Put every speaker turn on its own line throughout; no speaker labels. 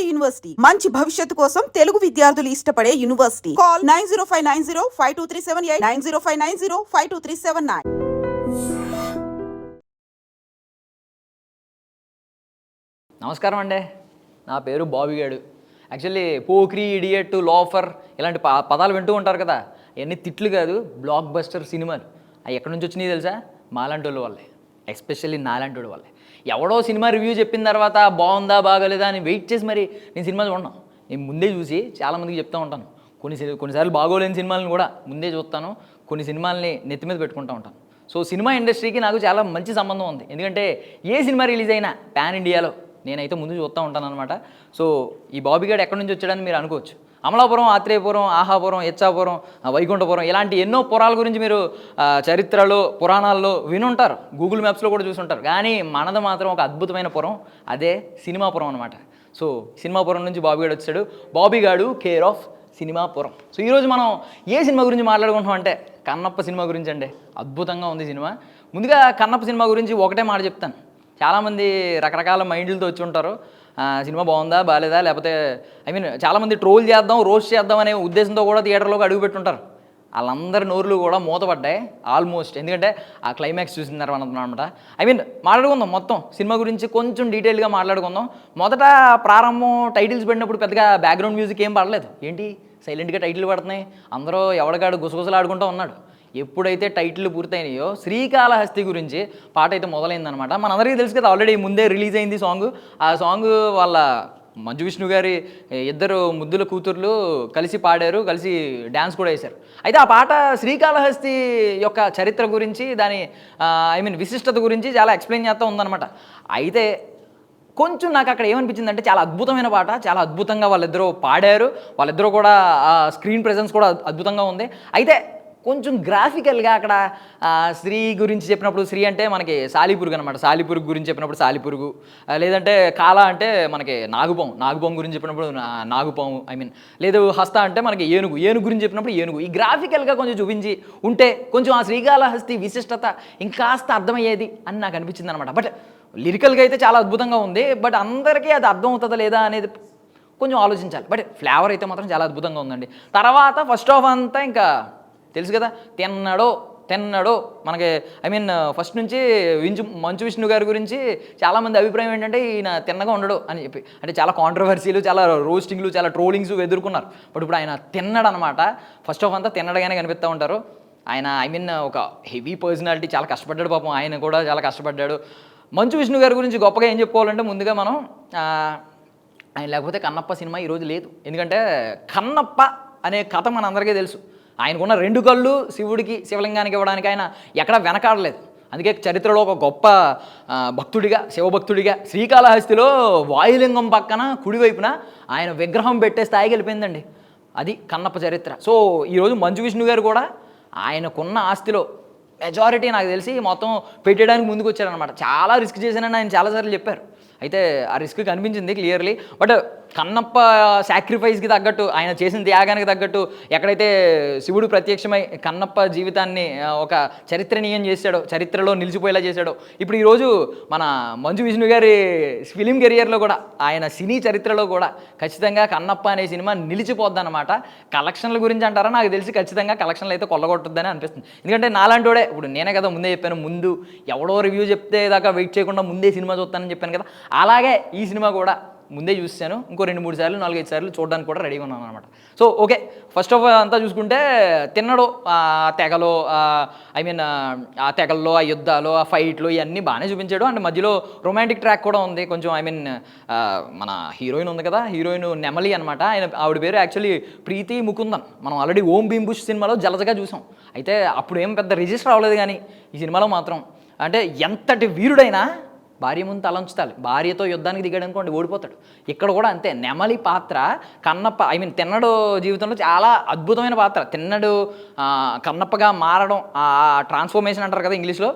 ఉమ్మడి యూనివర్సిటీ మంచి భవిష్యత్తు కోసం తెలుగు విద్యార్థులు ఇష్టపడే యూనివర్సిటీ. కాల్ 9059052378 9059052379.
నమస్కారం అండి, నా పేరు బాబిగాడు. యాక్చువల్లీ పోక్రీ, ఇడియట్, లోఫర్ ఇలాంటి పదాలు వింటూ ఉంటారు కదా. ఇవన్నీ తిట్లు కాదు, బ్లాక్ బస్టర్ సినిమాలు. అవి ఎక్కడి నుంచి వచ్చినాయి తెలుసా? మాలాంటి వాళ్ళ వల్లే, ఎస్పెషల్లీ నాలాంటి వాళ్ళ వల్లే. ఎవడో సినిమా రివ్యూ చెప్పిన తర్వాత బాగుందా బాగోలేదా అని వెయిట్ చేసి మరి నేను సినిమా చూడను. నేను ముందే చూసి చాలామందికి చెప్తూ ఉంటాను. కొన్నిసార్లు బాగోలేని సినిమాలను కూడా ముందే చూస్తాను. కొన్ని సినిమాలని నెత్తి మీద పెట్టుకుంటూ ఉంటాను. సో సినిమా ఇండస్ట్రీకి నాకు చాలా మంచి సంబంధం ఉంది. ఎందుకంటే ఏ సినిమా రిలీజ్ అయినా పాన్ ఇండియాలో నేనైతే ముందు చూస్తూ ఉంటాను అనమాట. సో ఈ బాబిగాడు ఎక్కడి నుంచి వచ్చాడని మీరు అనుకోవచ్చు. అమలాపురం, ఆత్రేయపురం, ఆహాపురం, ఇచ్చాపురం, వైకుంఠపురం ఇలాంటి ఎన్నో పురాల గురించి మీరు చరిత్రలో, పురాణాల్లో వినుంటారు, గూగుల్ మ్యాప్స్లో కూడా చూసుంటారు. కానీ మనది మాత్రం ఒక అద్భుతమైన పురం, అదే సినిమాపురం అనమాట. సో సినిమాపురం నుంచి బాబిగాడు వచ్చాడు. బాబిగాడు కేర్ ఆఫ్ సినిమాపురం. సో ఈరోజు మనం ఏ సినిమా గురించి మాట్లాడుకుంటున్నాం అంటే కన్నప్ప సినిమా గురించి అండి. అద్భుతంగా ఉంది సినిమా. ముందుగా కన్నప్ప సినిమా గురించి ఒకటే మాట చెప్తాను. చాలామంది రకరకాల మైండ్లతో వచ్చి ఉంటారు. సినిమా బాగుందా బాగాలేదా, లేకపోతే చాలామంది ట్రోల్ చేద్దాం, రోస్ట్ చేద్దాం అనే ఉద్దేశంతో కూడా థియేటర్లోకి అడుగుపెట్టుంటారు. వాళ్ళందరి నోర్లు కూడా మూతపడ్డాయి ఆల్మోస్ట్. ఎందుకంటే ఆ క్లైమాక్స్ చూసిన తర్వాత అనమాట. మాట్లాడుకుందాం మొత్తం సినిమా గురించి కొంచెం డీటెయిల్గా మాట్లాడుకుందాం. మొదట ప్రారంభం టైటిల్స్ పడినప్పుడు పెద్దగా బ్యాక్గ్రౌండ్ మ్యూజిక్ ఏం పడలేదు. ఏంటి సైలెంట్గా టైటిల్ పడుతున్నాయి, అందరూ ఎవడికాడు గుసగుసలు ఆడుకుంటూ ఉన్నాడు. ఎప్పుడైతే టైటిల్ పూర్తయినాయో శ్రీకాళహస్తి గురించి పాట అయితే మొదలైందనమాట. మనందరికీ తెలుసు కదా, ఆల్రెడీ ముందే రిలీజ్ అయింది సాంగ్. ఆ సాంగ్ వాళ్ళ మంచు విష్ణు గారి ఇద్దరు ముద్దుల కూతుర్లు కలిసి పాడారు, కలిసి డ్యాన్స్ కూడా వేశారు. అయితే ఆ పాట శ్రీకాళహస్తి యొక్క చరిత్ర గురించి, దాని విశిష్టత గురించి చాలా ఎక్స్ప్లెయిన్ చేస్తూ ఉందన్నమాట. అయితే కొంచెం నాకు అక్కడ ఏమనిపించిందంటే చాలా అద్భుతమైన పాట, చాలా అద్భుతంగా వాళ్ళిద్దరూ పాడారు. వాళ్ళిద్దరూ కూడా స్క్రీన్ ప్రెజెన్స్ కూడా అద్భుతంగా ఉంది. అయితే కొంచెం గ్రాఫికల్గా అక్కడ శ్రీ గురించి చెప్పినప్పుడు, శ్రీ అంటే మనకి సాలిపురుగు అనమాట, సాలిపురుగు గురించి చెప్పినప్పుడు సాలిపురుగు, లేదంటే కాల అంటే మనకి నాగుపాము గురించి చెప్పినప్పుడు నాగుపాము, లేదు హస్త అంటే మనకి ఏనుగు గురించి చెప్పినప్పుడు ఏనుగు. ఈ గ్రాఫికల్గా కొంచెం చూపించి ఉంటే కొంచెం ఆ శ్రీకాళహస్తి విశిష్టత ఇంకాస్త అర్థమయ్యేది అని నాకు అనిపించింది అనమాట. బట్ లిరికల్గా అయితే చాలా అద్భుతంగా ఉంది. బట్ అందరికీ అది అర్థం అవుతుందా లేదా అనేది కొంచెం ఆలోచించాలి. బట్ ఫ్లేవర్ అయితే మాత్రం చాలా అద్భుతంగా ఉందండి. తర్వాత ఫస్ట్ హాఫ్ అంతా ఇంకా తెలుసు కదా, తెన్నడో మనకి ఫస్ట్ నుంచి మంచు విష్ణు గారి గురించి చాలామంది అభిప్రాయం ఏంటంటే ఈయన తిన్నగా ఉండడు అని చెప్పి. అంటే చాలా కాంట్రవర్సీలు, చాలా రోస్టింగ్లు, చాలా ట్రోలింగ్స్ ఎదుర్కొన్నారు. బట్ ఇప్పుడు ఆయన తిన్నడు అనమాట. ఫస్ట్ హాఫ్ అంతా తిన్నడగానే కనిపిస్తూ ఉంటారు. ఆయన ఒక హెవీ పర్సనాలిటీ, చాలా కష్టపడ్డాడు పాపం. ఆయన కూడా చాలా కష్టపడ్డాడు. మంచు విష్ణు గారి గురించి గొప్పగా ఏం చెప్పుకోవాలంటే ముందుగా మనం ఆయన లేకపోతే కన్నప్ప సినిమా ఈరోజు లేదు. ఎందుకంటే కన్నప్ప అనే కథ మన అందరికీ తెలుసు. ఆయనకున్న 2 కళ్ళు శివుడికి, శివలింగానికి ఇవ్వడానికి ఆయన ఎక్కడా వెనకాడలేదు. అందుకే చరిత్రలో ఒక గొప్ప భక్తుడిగా, శివభక్తుడిగా శ్రీకాళహస్తిలో వాయులింగం పక్కన కుడివైపున ఆయన విగ్రహం పెట్టే స్థాయికి వెళ్ళిపోయిందండి. అది కన్నప్ప చరిత్ర. సో ఈరోజు మంచు విష్ణు గారు కూడా ఆయనకున్న ఆస్తిలో మెజారిటీ నాకు తెలిసి మొత్తం పెట్టడానికి ముందుకు వచ్చారనమాట. చాలా రిస్క్ చేశానని ఆయన చాలాసార్లు చెప్పారు. అయితే ఆ రిస్క్ కనిపించింది క్లియర్లీ. బట్ కన్నప్ప సాక్రిఫైస్కి తగ్గట్టు, ఆయన చేసిన త్యాగానికి తగ్గట్టు ఎక్కడైతే శివుడు ప్రత్యక్షమై కన్నప్ప జీవితాన్ని ఒక చరిత్రనీయం చేశాడో, చరిత్రలో నిలిచిపోయేలా చేశాడో, ఇప్పుడు ఈరోజు మన మంచు విష్ణు గారి ఫిలిం కెరియర్లో కూడా, ఆయన సినీ చరిత్రలో కూడా ఖచ్చితంగా కన్నప్ప అనే సినిమా నిలిచిపోద్దన్నమాట. కలెక్షన్ల గురించి అంటారా, నాకు తెలిసి ఖచ్చితంగా కలెక్షన్లు అయితే కొల్లగొట్టొద్దని అనిపిస్తుంది. ఎందుకంటే నాలాంటోడే, ఇప్పుడు నేనే కదా ముందే చెప్పాను, ముందు ఎవడో రివ్యూ చెప్తే దాకా వెయిట్ చేయకుండా ముందే సినిమా చూస్తానని చెప్పాను కదా, అలాగే ఈ సినిమా కూడా ముందే చూసాను. ఇంకో 2-3 సార్లు 4-5 సార్లు చూడడానికి కూడా రెడీగా ఉన్నాను అనమాట. సో ఓకే, ఫస్ట్ ఆఫ్ అంతా చూసుకుంటే తిన్నడు తెగలో ఆ తెగల్లో, ఆ యుద్ధాలు, ఆ ఫైట్లు ఇవన్నీ బాగానే చూపించాడు. అండ్ మధ్యలో రొమాంటిక్ ట్రాక్ కూడా ఉంది కొంచెం. మన హీరోయిన్ ఉంది కదా, హీరోయిన్ నెమలి అనమాట. ఆవిడ పేరు యాక్చువల్లీ ప్రీతి ముకుందన్. మనం ఆల్రెడీ ఓం భీమ్ బుష్ సినిమాలో జలజగా చూసాం. అయితే అప్పుడు ఏం పెద్ద రిజిస్టర్ అవ్వలేదు, కానీ ఈ సినిమాలో మాత్రం అంటే ఎంతటి వీరుడైనా భార్య ముందు తలంచుతాలి. భార్యతో యుద్ధానికి దిగాడు అనుకోండి ఓడిపోతాడు. ఇక్కడ కూడా అంతే. నెమలి పాత్ర కన్నప్ప తిన్నడు జీవితంలో చాలా అద్భుతమైన పాత్ర. తిన్నడు కన్నప్పగా మారడం, ఆ ట్రాన్స్ఫర్మేషన్ అంటారు కదా ఇంగ్లీష్లో,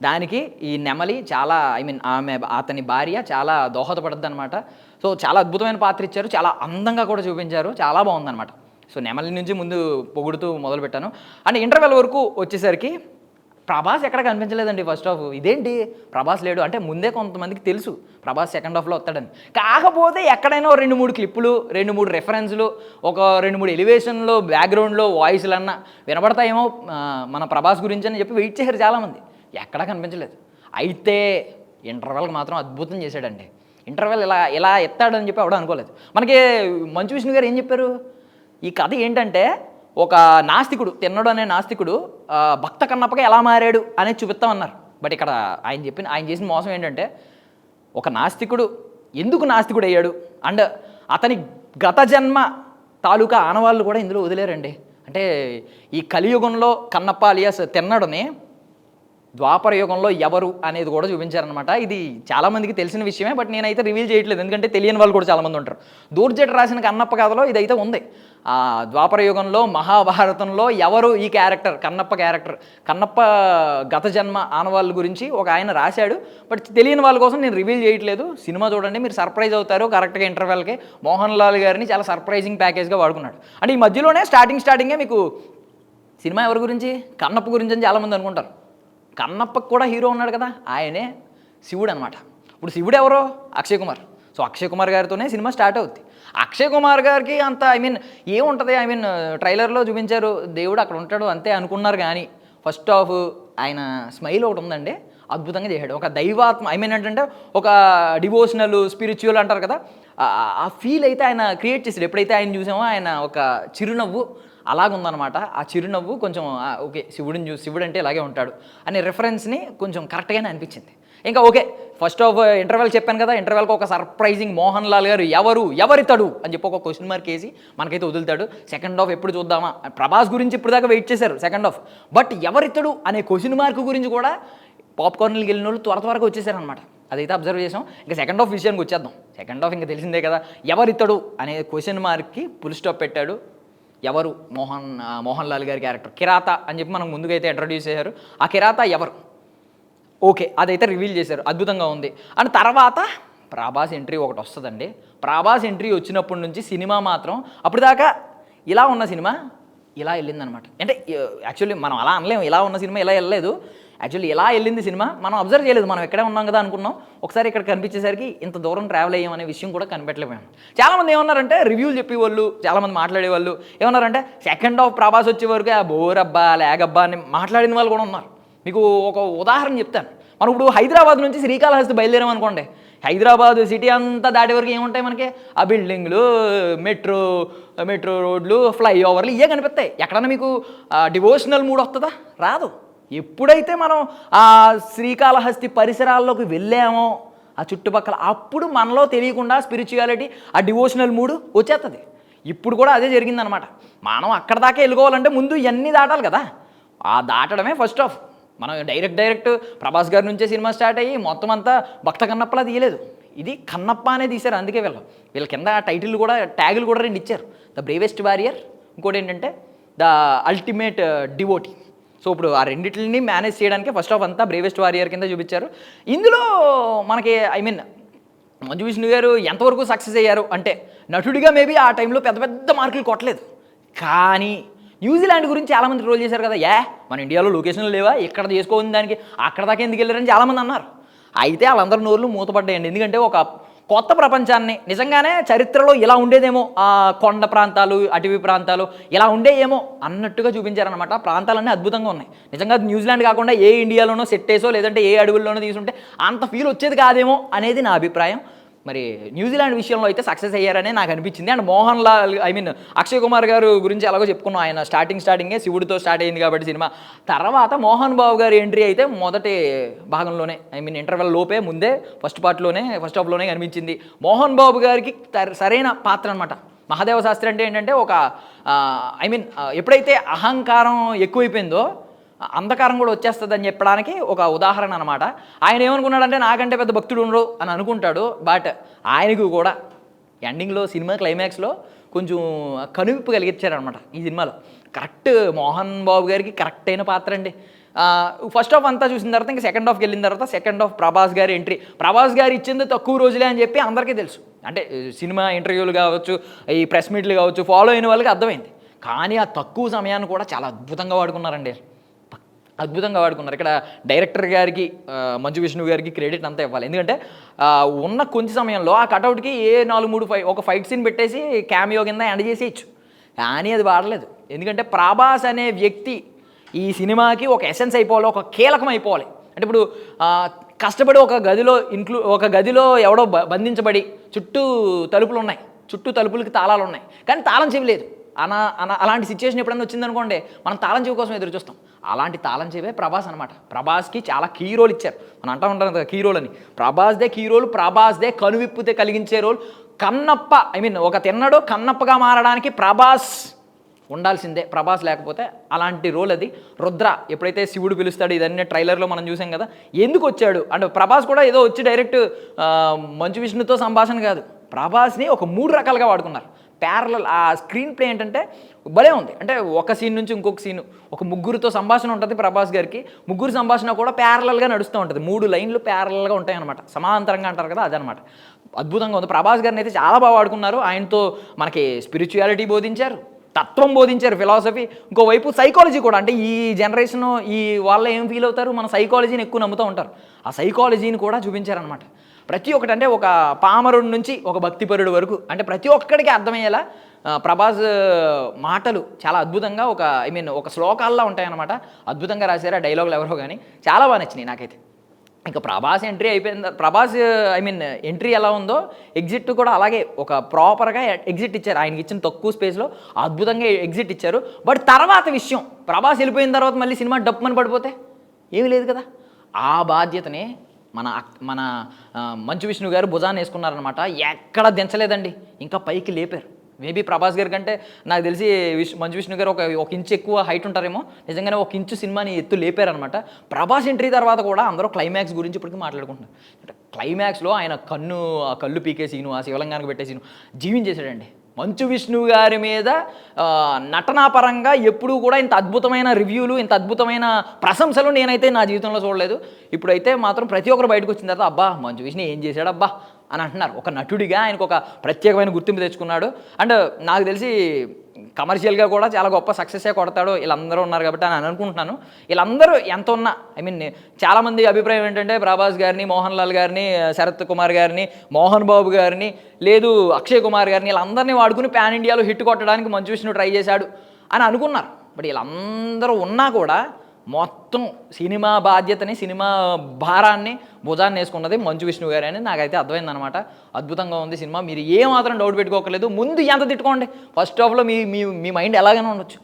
దానికి ఈ నెమలి చాలా అతని భార్య చాలా దోహదపడుద్ది అనమాట. సో చాలా అద్భుతమైన పాత్ర ఇచ్చారు, చాలా అందంగా కూడా చూపించారు, చాలా బాగుందన్నమాట. సో నెమలి నుంచి ముందు పొగుడుతూ మొదలుపెట్టాను. అండ్ ఇంటర్వెల్ వరకు వచ్చేసరికి ప్రభాస్ ఎక్కడ కనిపించలేదండి ఫస్ట్ హాఫ్. ఇదేంటి ప్రభాస్ లేడు అంటే ముందే కొంతమందికి తెలుసు ప్రభాస్ సెకండ్ హాఫ్లో వస్తాడని. కాకపోతే ఎక్కడైనా 2-3 క్లిప్పులు, 2-3 రెఫరెన్స్లు, ఒక 2-3 ఎలివేషన్లో బ్యాక్గ్రౌండ్లో వాయిస్లన్నా వినపడతాయేమో మన ప్రభాస్ గురించి అని చెప్పి వెయిట్ చేశారు చాలామంది. ఎక్కడా కనిపించలేదు. అయితే ఇంటర్వెల్కి మాత్రం అద్భుతం చేశాడండి. ఇంటర్వెల్ ఇలా ఎత్తాడని చెప్పి ఎవడో అనుకోలేదు. మనకి మంచు విష్ణు గారు ఏం చెప్పారు, ఈ కథ ఏంటంటే ఒక నాస్తికుడు, తిన్నడు అనే నాస్తికుడు భక్త కన్నప్పగా ఎలా మారాడు అనేది చూపిస్తామన్నారు. బట్ ఇక్కడ ఆయన చేసిన మోసం ఏంటంటే ఒక నాస్తికుడు ఎందుకు నాస్తికుడు అయ్యాడు అండ్ అతని గత జన్మ తాలూకా ఆనవాళ్ళు కూడా ఇందులో వదిలేరండి. అంటే ఈ కలియుగంలో కన్నప్ప అలియాస్ తిన్నడుని ద్వాపర యుగంలో ఎవరు అనేది కూడా చూపించారనమాట. ఇది చాలామందికి తెలిసిన విషయమే, బట్ నేనైతే రివీల్ చేయట్లేదు ఎందుకంటే తెలియని వాళ్ళు కూడా చాలామంది ఉంటారు. దూర్జటి రాసిన కన్నప్ప కథలో ఇదైతే ఉంది. ద్వాపర యుగంలో మహాభారతంలో ఎవరు ఈ క్యారెక్టర్, కన్నప్ప క్యారెక్టర్, కన్నప్ప గత జన్మ ఆనవాళ్ళ గురించి ఒక ఆయన రాశాడు. బట్ తెలియని వాళ్ళ కోసం నేను రివీల్ చేయట్లేదు. సినిమా చూడండి, మీరు సర్ప్రైజ్ అవుతారు. కరెక్ట్గా ఇంటర్వెల్కి మోహన్ లాల్ గారిని చాలా సర్ప్రైజింగ్ ప్యాకేజ్గా వాడుకున్నాడు. అంటే ఈ మధ్యలోనే స్టార్టింగే మీకు సినిమా ఎవరి గురించి, కన్నప్ప గురించి అని చాలామంది అనుకుంటారు. కన్నప్పకు కూడా హీరో ఉన్నాడు కదా, ఆయనే శివుడు అనమాట. ఇప్పుడు శివుడు ఎవరో అక్షయ్ కుమార్. సో అక్షయ్ కుమార్ గారితోనే సినిమా స్టార్ట్ అవుద్ది. అక్షయ్ కుమార్ గారికి అంత ఏముంటుంది, ట్రైలర్లో చూపించారు దేవుడు అక్కడ ఉంటాడు అంతే అనుకున్నారు. కానీ ఫస్ట్ హాఫ్ ఆయన స్మైల్ ఒకటి ఉందండి, అద్భుతంగా చేశాడు. ఒక దైవాత్మ ఏంటంటే ఒక డివోషనల్ స్పిరిచువల్ అంటారు కదా, ఆ ఫీల్ అయితే ఆయన క్రియేట్ చేశాడు. ఎప్పుడైతే ఆయన చూసామో ఆయన ఒక చిరునవ్వు అలాగుందనమాట. ఆ చిరునవ్వు కొంచెం ఓకే శివుడు అంటే ఇలాగే ఉంటాడు అనే రెఫరెన్స్ని కొంచెం కరెక్ట్గానే అనిపించింది. ఇంకా ఓకే ఫస్ట్ హాఫ్ ఇంటర్వెల్ చెప్పాను కదా, ఇంటర్వెల్కి ఒక సర్ప్రైజింగ్ మోహన్ లాల్ గారు ఎవరితడు అని చెప్పి ఒక క్వశ్చన్ మార్క్ వేసి మనకైతే వదులుతాడు. సెకండ్ హాఫ్ ఎప్పుడు చూద్దామా, ప్రభాస్ గురించి ఇప్పుడు దాకా వెయిట్ చేశారు సెకండ్ హాఫ్, బట్ ఎవరితడు అనే క్వశ్చన్ మార్క్ గురించి కూడా పాప్కార్న్కి వెళ్ళిన వాళ్ళు త్వరగా వచ్చేసారనమాట. అదైతే అబ్జర్వ్ చేసాం. ఇంకా సెకండ్ హాఫ్ విషయానికి వచ్చేద్దాం. సెకండ్ హాఫ్ ఇంకా తెలిసిందే కదా, ఎవరితడు అనే క్వశ్చన్ మార్క్కి ఫుల్ స్టాప్ పెట్టాడు. ఎవరు మోహన్ లాల్ గారి క్యారెక్టర్ కిరాత అని చెప్పి మనకు ముందుగా అయితే ఇంట్రడ్యూస్ చేశారు. ఆ కిరాత ఎవరు ఓకే అదైతే రివీల్ చేశారు, అద్భుతంగా ఉంది. అండ్ తర్వాత ప్రభాస్ ఎంట్రీ ఒకటి వస్తుందండి. ప్రభాస్ ఎంట్రీ వచ్చినప్పటి నుంచి సినిమా మాత్రం అప్పుడు దాకా ఇలా ఉన్న సినిమా ఇలా వెళ్ళిందనమాట. అంటే యాక్చువల్లీ మనం అలా అనలేము, ఇలా ఉన్న సినిమా ఇలా వెళ్ళలేదు. యాక్చువల్లీ ఎలా వెళ్ళింది సినిమా మనం అబ్జర్వ్ చేయలేదు. మనం ఎక్కడే ఉన్నాం కదా అనుకున్నాం, ఒకసారి ఇక్కడ కనిపించేసరికి ఇంత దూరం ట్రావెల్ అయ్యామనే విషయం కూడా కనిపెట్టలేకపోయాం. చాలామంది ఏమన్నారంటే రివ్యూలు చెప్పేవాళ్ళు, చాలామంది మాట్లాడేవాళ్ళు ఏమన్నారంటే సెకండ్ హాఫ్ ప్రభాస్ వచ్చే వరకు ఆ బోరబ్బా లేగబ్బా అని మాట్లాడిన వాళ్ళు కూడా ఉన్నారు. మీకు ఒక ఉదాహరణ చెప్తాను. మనం ఇప్పుడు హైదరాబాద్ నుంచి శ్రీకాళహస్తి బయలుదేరామనుకోండి, హైదరాబాద్ సిటీ అంతా దాటి వరకు ఏముంటాయి మనకి, ఆ బిల్డింగ్లు, మెట్రో రోడ్లు, ఫ్లైఓవర్లు ఇవే కనిపిస్తాయి. ఎక్కడన్నా మీకు డివోషనల్ మూడ్ వస్తుందా? రాదు. ఎప్పుడైతే మనం ఆ శ్రీకాళహస్తి పరిసరాల్లోకి వెళ్ళామో ఆ చుట్టుపక్కల, అప్పుడు మనలో తెలియకుండా స్పిరిచువాలిటీ, ఆ డివోషనల్ మూడ్ వచ్చేస్తుంది. ఇప్పుడు కూడా అదే జరిగిందనమాట. మనం అక్కడ దాకా వెళ్ళుకోవాలంటే ముందు ఇవన్నీ దాటాలి కదా, ఆ దాటడమే ఫస్ట్ హాఫ్. మనం డైరెక్ట్ ప్రభాస్ గారి నుంచే సినిమా స్టార్ట్ అయ్యి మొత్తం అంతా భక్త కన్నప్పలా తీయలేదు, ఇది కన్నప్ప అనే తీశారు. అందుకే వీళ్ళ కింద టైటిల్ కూడా ట్యాగులు కూడా 2 ఇచ్చారు, ద బ్రేవెస్ట్ వారియర్, ఇంకోటి ఏంటంటే ద అల్టిమేట్ డివోటీ. సో ఇప్పుడు ఆ రెండింటిని మేనేజ్ చేయడానికి ఫస్ట్ హాఫ్ అంతా బ్రేవెస్ట్ వారియర్ కింద చూపించారు. ఇందులో మనకి మంచు విష్ణు గారు ఎంతవరకు సక్సెస్ అయ్యారు అంటే నటుడిగా మేబీ ఆ టైంలో పెద్ద మార్కులు కొట్టలేదు. కానీ న్యూజిలాండ్ గురించి చాలామంది ట్రోల్ చేశారు కదా, మన ఇండియాలో లొకేషన్లు లేవా, ఇక్కడ చేసుకోని దానికి అక్కడ దాకా ఎందుకు వెళ్ళారని చాలామంది అన్నారు. అయితే వాళ్ళందరి నోర్లు మూతపడ్డాయండి. ఎందుకంటే ఒక కొత్త ప్రపంచాన్ని, నిజంగానే చరిత్రలో ఇలా ఉండేదేమో, ఆ కొండ ప్రాంతాలు, అటవీ ప్రాంతాలు ఇలా ఉండేయేమో అన్నట్టుగా చూపించారనమాట. ప్రాంతాలన్నీ అద్భుతంగా ఉన్నాయి. నిజంగా న్యూజిలాండ్ కాకుండా ఏ ఇండియాలోనో సెట్టేసో లేదంటే ఏ అడవుల్లోనో తీసుంటే అంత ఫీల్ వచ్చేది కాదేమో అనేది నా అభిప్రాయం. మరి న్యూజిలాండ్ విషయంలో అయితే సక్సెస్ అయ్యారనే నాకు అనిపించింది. అండ్ మోహన్ లాల్ అక్షయ్ కుమార్ గారు గురించి ఎలాగో చెప్పుకున్నాం. ఆయన స్టార్టింగే శివుడితో స్టార్ట్ అయింది కాబట్టి సినిమా. తర్వాత మోహన్ బాబు గారి ఎంట్రీ అయితే మొదటి భాగంలోనే ఇంటర్వెల్ లోపే ముందే ఫస్ట్ హాఫ్లోనే కనిపించింది. మోహన్ బాబు గారికి సరైన పాత్ర అనమాట. మహాదేవ శాస్త్రి అంటే ఏంటంటే ఒక ఎప్పుడైతే అహంకారం ఎక్కువైపోయిందో అంధకారం కూడా వచ్చేస్తుందని చెప్పడానికి ఒక ఉదాహరణ అనమాట. ఆయన ఏమనుకున్నాడంటే నాకంటే పెద్ద భక్తుడు ఉండరు అని అనుకుంటాడు. బట్ ఆయనకు కూడా ఎండింగ్లో సినిమా క్లైమాక్స్లో కొంచెం కనువిప్పు కలిగించారనమాట ఈ సినిమాలో. కరెక్ట్ మోహన్ బాబు గారికి కరెక్ట్ అయిన పాత్ర అండి. ఫస్ట్ హాఫ్ అంతా చూసిన తర్వాత ఇంకా సెకండ్ హాఫ్కి వెళ్ళిన తర్వాత సెకండ్ హాఫ్ ప్రభాస్ గారి ఎంట్రీ. ప్రభాస్ గారు ఇచ్చింది తక్కువ రోజులే అని చెప్పి అందరికీ తెలుసు. అంటే సినిమా ఇంటర్వ్యూలు కావచ్చు, ఈ ప్రెస్ మీట్లు కావచ్చు, ఫాలో అయిన వాళ్ళకి అర్థమైంది. కానీ ఆ తక్కువ సమయాన్ని కూడా చాలా అద్భుతంగా వాడుకున్నారండి. అద్భుతంగా వాడుకున్నారు. ఇక్కడ డైరెక్టర్ గారికి మంచు విష్ణు గారికి క్రెడిట్ అంతా ఇవ్వాలి. ఎందుకంటే ఉన్న కొంచెం సమయంలో ఆ కటౌట్కి ఏ 4-3 ఒక ఫైట్ సీన్ పెట్టేసి క్యామియో కింద ఎండ్ చేసేయచ్చు, కానీ అది వాడలేదు. ఎందుకంటే ప్రభాస్ అనే వ్యక్తి ఈ సినిమాకి ఒక ఎసెన్స్ అయిపోవాలి, ఒక కీలకం అయిపోవాలి. అంటే ఇప్పుడు కష్టపడి ఒక గదిలో ఎవడో బంధించబడి చుట్టూ తలుపులు ఉన్నాయి, చుట్టూ తలుపులకి తాళాలు ఉన్నాయి, కానీ తాళం చెవి లేదు. అలాంటి సిచ్యువేషన్ ఎప్పుడైనా వచ్చిందనుకోండి, మనం తాళం చెవి కోసం ఎదురు చూస్తాం. అలాంటి తాళం చెవే ప్రభాస్ అనమాట. ప్రభాస్కి చాలా కీ రోల్ ఇచ్చారు. మనం అంటూ ఉంటాం కదా కీ రోల్ అని. ప్రభాస్దే కీ రోల్, ప్రభాస్దే కనువిప్పుతే కలిగించే రోల్. కన్నప్ప ఒక తిన్నడు కన్నప్పగా మారడానికి ప్రభాస్ ఉండాల్సిందే. ప్రభాస్ లేకపోతే అలాంటి రోల్ అది. రుద్ర ఎప్పుడైతే శివుడు పిలుస్తాడు, ఇదన్నీ ట్రైలర్లో మనం చూసాం కదా. ఎందుకు వచ్చాడు అంటే ప్రభాస్ కూడా ఏదో వచ్చి డైరెక్ట్ మంచు విష్ణుతో సంభాషణ కాదు, ప్రభాస్ని ఒక 3 రకాలుగా వాడుకున్నారు. ప్యారలల్ ఆ స్క్రీన్ ప్లే ఏంటంటే భలే ఉంది. అంటే ఒక సీన్ నుంచి ఇంకొక సీను, ఒక ముగ్గురితో సంభాషణ ఉంటుంది ప్రభాస్ గారికి. ముగ్గురు సంభాషణ కూడా ప్యారలల్గా నడుస్తూ ఉంటుంది. 3 లైన్లు ప్యారలల్గా ఉంటాయి అనమాట, సమాంతరంగా అంటారు కదా, అదనమాట. అద్భుతంగా ఉంది. ప్రభాస్ గారిని అయితే చాలా బాగా వాడుకున్నారు. ఆయనతో మనకి స్పిరిచువాలిటీ బోధించారు, తత్వం బోధించారు, ఫిలాసఫీ. ఇంకోవైపు సైకాలజీ కూడా. అంటే ఈ జనరేషన్ ఈ వాళ్ళు ఏం ఫీల్ అవుతారు, మన సైకాలజీని ఎక్కువ నమ్ముతూ ఉంటారు. ఆ సైకాలజీని కూడా చూపించారనమాట. ప్రతి ఒక్కటి అంటే ఒక పామరుడి నుంచి ఒక భక్తిపరుడు వరకు, అంటే ప్రతి ఒక్కడికి అర్థమయ్యేలా ప్రభాస్ మాటలు చాలా అద్భుతంగా ఒక శ్లోకాల్లో ఉంటాయన్నమాట. అద్భుతంగా రాశారు ఆ డైలాగులు ఎవరో కానీ. చాలా బాగా నచ్చినాయి నాకైతే. ఇంకా ప్రభాస్ ఎంట్రీ అయిపోయింది. ప్రభాస్ ఎంట్రీ ఎలా ఉందో ఎగ్జిట్ కూడా అలాగే ఒక ప్రాపర్గా ఎగ్జిట్ ఇచ్చారు. ఆయనకి ఇచ్చిన తక్కువ స్పేస్లో అద్భుతంగా ఎగ్జిట్ ఇచ్చారు. బట్ తర్వాత విషయం, ప్రభాస్ వెళ్ళిపోయిన తర్వాత మళ్ళీ సినిమా డప్పుమని పడిపోతే ఏమీ లేదు కదా. ఆ బాధ్యతని మన మంచు విష్ణు గారు భుజాన్ని వేసుకున్నారనమాట. ఎక్కడ దించలేదండి, ఇంకా పైకి లేపారు. మేబీ ప్రభాస్ గారి కంటే నాకు తెలిసి మంచు విష్ణు గారు ఒక ఇంచు ఎక్కువ హైట్ ఉంటారేమో. నిజంగానే ఒక ఇంచు సినిమాని ఎత్తు లేపారనమాట. ప్రభాస్ ఎంట్రీ తర్వాత కూడా అందరూ క్లైమాక్స్ గురించి ఇప్పటికీ మాట్లాడుకుంటున్నారు. క్లైమాక్స్లో ఆయన కళ్ళు పీకే సీను, ఆ శివలింగానికి పెట్టే సీను జీవించేశాడండి. మంచు విష్ణు గారి మీద నటనాపరంగా ఎప్పుడూ కూడా ఇంత అద్భుతమైన రివ్యూలు, ఇంత అద్భుతమైన ప్రశంసలు నేనైతే నా జీవితంలో చూడలేదు. ఇప్పుడైతే మాత్రం ప్రతి ఒక్కరు బయటకు వచ్చిన తర్వాత అబ్బా మంచు విష్ణు ఏం చేశాడు అబ్బా అని అంటున్నారు. ఒక నటుడిగా ఆయనకు ఒక ప్రత్యేకమైన గుర్తింపు తెచ్చుకున్నాడు. అండ్ నాకు తెలిసి కమర్షియల్గా కూడా చాలా గొప్ప సక్సెస్సే కొడతాడు. వీళ్ళందరూ ఉన్నారు కాబట్టి అని అనుకుంటున్నాను. వీళ్ళందరూ ఎంత ఉన్నా చాలామంది అభిప్రాయం ఏంటంటే ప్రభాస్ గారిని, మోహన్ లాల్ గారిని, శరత్ కుమార్ గారిని, మోహన్ బాబు గారిని, లేదు అక్షయ్ కుమార్ గారిని, వీళ్ళందరినీ వాడుకుని ప్యాన్ ఇండియాలో హిట్ కొట్టడానికి మంచు విష్ణు ట్రై చేశాడు అని అనుకున్నారు. బట్ వీళ్ళందరూ ఉన్నా కూడా మొత్తం సినిమా బాధ్యతని, సినిమా భారాన్ని భుజాన్ని వేసుకున్నది మంచు విష్ణు గారు అని నాకైతే అర్థమైందనమాట. అద్భుతంగా ఉంది సినిమా. మీరు ఏమాత్రం డౌట్ పెట్టుకోకలేదు. ముందు ఎంత తిట్టుకోండి, ఫస్ట్ హాఫ్లో మీ మైండ్ ఎలాగైనా ఉండొచ్చు.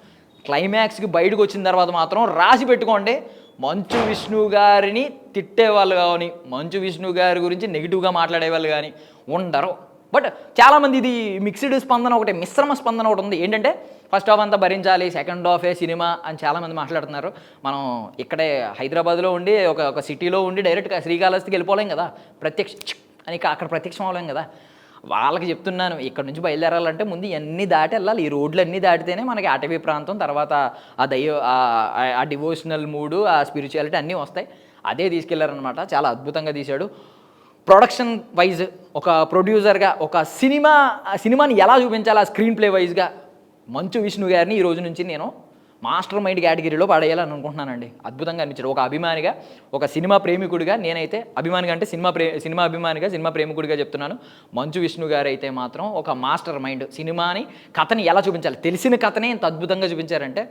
క్లైమాక్స్కి బయటకు వచ్చిన తర్వాత మాత్రం రాసి పెట్టుకోండి, మంచు విష్ణు గారిని తిట్టేవాళ్ళు కానీ, మంచు విష్ణు గారి గురించి నెగిటివ్గా మాట్లాడేవాళ్ళు కానీ ఉండరు. బట్ చాలామంది ఇది మిక్స్డ్ స్పందన, ఒకటి మిశ్రమ స్పందన ఒకటి ఉంది. ఏంటంటే ఫస్ట్ హాఫ్ అంతా భరించాలి, సెకండ్ హాఫే సినిమా అని చాలామంది మాట్లాడుతున్నారు. మనం ఇక్కడే హైదరాబాద్లో ఉండి ఒక సిటీలో ఉండి డైరెక్ట్గా శ్రీకాళహస్తికి వెళ్ళిపోలేం కదా, అని అక్కడ ప్రత్యక్షం అవ్వలేం కదా. వాళ్ళకి చెప్తున్నాను, ఇక్కడ నుంచి బయలుదేరాలంటే ముందు ఇవన్నీ దాటి వెళ్ళాలి. ఈ రోడ్లు అన్నీ దాటితేనే మనకి అటవీ ప్రాంతం, తర్వాత ఆ డివోషనల్ మూడు, ఆ స్పిరిచువాలిటీ అన్నీ వస్తాయి. అదే తీసుకెళ్లారనమాట. చాలా అద్భుతంగా తీశాడు. ప్రొడక్షన్ వైజ్ ఒక ప్రొడ్యూసర్గా ఒక సినిమాని ఎలా చూపించాలి ఆ స్క్రీన్ ప్లే వైజ్గా మంచు విష్ణు గారిని ఈ రోజు నుంచి నేను మాస్టర్ మైండ్ కేటగిరీలో పడేయాలని అనుకుంటున్నానండి. అద్భుతంగా అనిపించాడు. ఒక అభిమానిగా, ఒక సినిమా ప్రేమికుడిగా, నేనైతే అభిమానిగా అంటే సినిమా అభిమానిగా, సినిమా ప్రేమికుడిగా చెప్తున్నాను. మంచు విష్ణు గారు అయితే మాత్రం ఒక మాస్టర్ మైండ్. సినిమాని కథని ఎలా చూపించాలి, తెలిసిన కథనే ఇంత అద్భుతంగా చూపించారంటే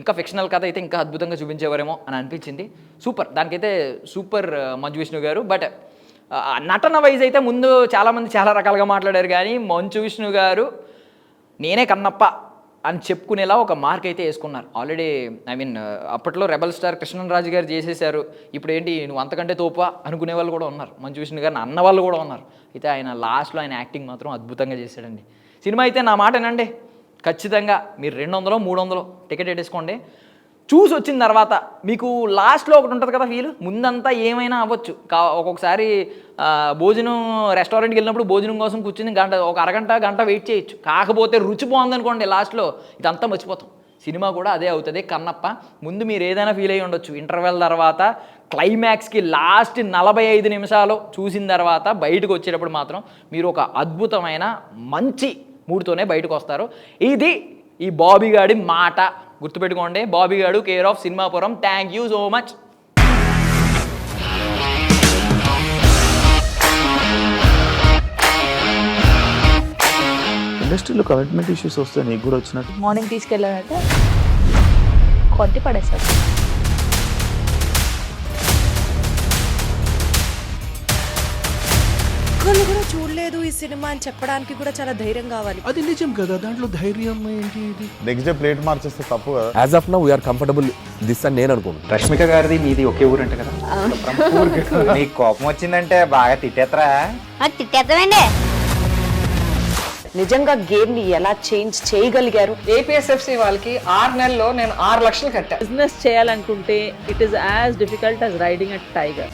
ఇంకా ఫిక్షనల్ కథ అయితే ఇంకా అద్భుతంగా చూపించేవారేమో అని అనిపించింది. సూపర్, దానికైతే సూపర్ మంచు విష్ణు గారు. బట్ నటన వైజ్ అయితే ముందు చాలామంది చాలా రకాలుగా మాట్లాడారు, కానీ మంచు విష్ణు గారు నేనే కన్నప్ప అని చెప్పుకునేలా ఒక మార్క్ అయితే వేసుకున్నారు. ఆల్రెడీ అప్పట్లో రెబల్ స్టార్ కృష్ణరాజు గారు చేసేసారు. ఇప్పుడు ఏంటి నువ్వు అంతకంటే తోపా అనుకునే వాళ్ళు కూడా ఉన్నారు, మంచు విష్ణు గారిని అన్న వాళ్ళు కూడా ఉన్నారు. అయితే ఆయన లాస్ట్లో ఆయన యాక్టింగ్ మాత్రం అద్భుతంగా చేశాడండి. సినిమా అయితే నా మాట ఏనండి, ఖచ్చితంగా మీరు 200-300 టికెట్ వేసుకోండి. చూసి వచ్చిన తర్వాత మీకు లాస్ట్లో ఒకటి ఉంటుంది కదా ఫీల్, ముందంతా ఏమైనా అవ్వచ్చు. ఒక్కొక్కసారి భోజనం రెస్టారెంట్కి వెళ్ళినప్పుడు భోజనం కోసం కూర్చుని ఒక గంట వెయిట్ చేయొచ్చు. కాకపోతే రుచి బాగుందనుకోండి లాస్ట్లో ఇదంతా మర్చిపోతాం. సినిమా కూడా అదే అవుతుంది. కన్నప్ప ముందు మీరు ఏదైనా ఫీల్ అయ్యి ఉండొచ్చు, ఇంటర్వెల్ తర్వాత క్లైమాక్స్కి లాస్ట్ 45 నిమిషాలు చూసిన తర్వాత బయటకు వచ్చేటప్పుడు మాత్రం మీరు ఒక అద్భుతమైన మంచి మూడ్తోనే బయటకు వస్తారు. ఇది ఈ బాబీ గాడి మాట. గుర్తుపెట్టుకోండి, బాబీ గాడు కేర్ ఆఫ్ సినిమాపురం. Thank you so much.
ఇండస్ట్రీలో కమిట్మెంట్ ఇష్యూస్ వస్తే నీకు కూడా వచ్చినట్టు
మార్నింగ్ తీసుకెళ్ళాలంటే కొట్టి పడేస్తారు.
ఒక్కళ్ళు కూడా చూడలేదు ఈ సినిమా అని చెప్పడానికి కూడా చాలా ధైర్యం కావాలి.
అది నిజం కదా, దాంట్లో ధైర్యం ఏంటి? ఇది
నెక్స్ట్ డే ప్లేట్ మార్చేస్తే తప్పు కదా.
As of now we are comfortable this అని నేను అనుకుంటున్నాను.
రష్మిక గారిది మీది ఒకే ఊరంట కదా.
నీకు కోపం వచ్చిందంటే బాగా తిట్టేత్తరా?
తిట్టేద్దామండి.
నిజంగా గేమ్ ని ఎలా చేంజ్ చేయగలిగారు?
ఏపీఎస్ఎఫ్సి వాళ్ళకి 6 నెలల్లో నేను 6 లక్షలు కట్టా.
బిజినెస్ చేయాలనుకుంటే it is as difficult as riding a tiger.